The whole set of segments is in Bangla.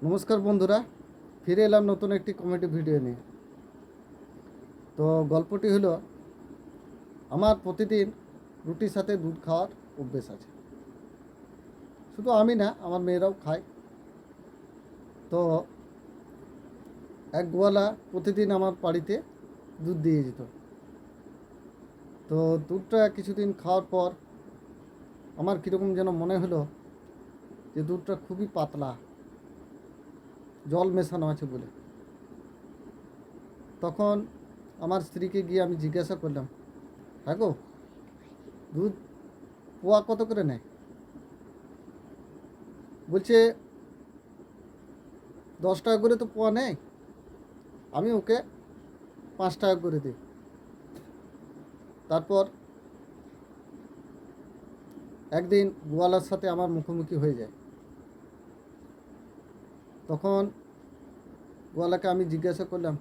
নমস্কার বন্ধুরা, ফিরে এলাম নতুন একটি কমেডি ভিডিও নিয়ে। তো গল্পটি হলো, আমার প্রতিদিন রুটির সাথে দুধ খাওয়ার অভ্যেস আছে। শুধু আমি না, আমার মেয়েরাও খায়। তো এক গোয়ালা প্রতিদিন আমার বাড়িতে দুধ দিয়ে যেত। তো দুধটা কিছুদিন খাওয়ার পর আমার কীরকম যেন মনে হলো যে দুধটা খুবই পাতলা, জল মেশানো আছে বলে। তখন আমার স্ত্রীকে গিয়ে আমি জিজ্ঞাসা করলাম, হ্যাঁ গো, দুধ পোয়া কত করে নেয়? বলছে 10 টাকা করে তো পোয়া নেয়, আমি ওকে 5 টাকা করে দিই। তারপর একদিন গোয়ালার সাথে আমার মুখোমুখি হয়ে যায়। তখন গোয়ালাকে আমি জিজ্ঞাসা করলাম,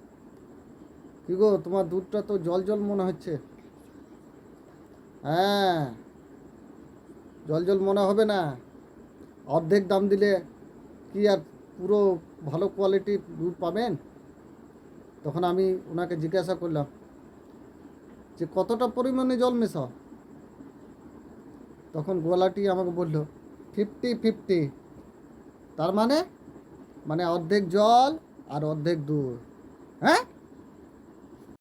কী গো, তোমার দুধটা তো জল জল মনে হচ্ছে। হ্যাঁ, জল জল মনে হবে না, অর্ধেক দাম দিলে কি আর পুরো ভালো কোয়ালিটির দুধ পাবেন? তখন আমি ওনাকে জিজ্ঞাসা করলাম যে কতটা পরিমাণে জল মেশাও? তখন গোয়ালাটি আমাকে বলল 50-50। তার মানে অর্ধেক জল আর অর্ধেক দুধ। হ্যাঁ,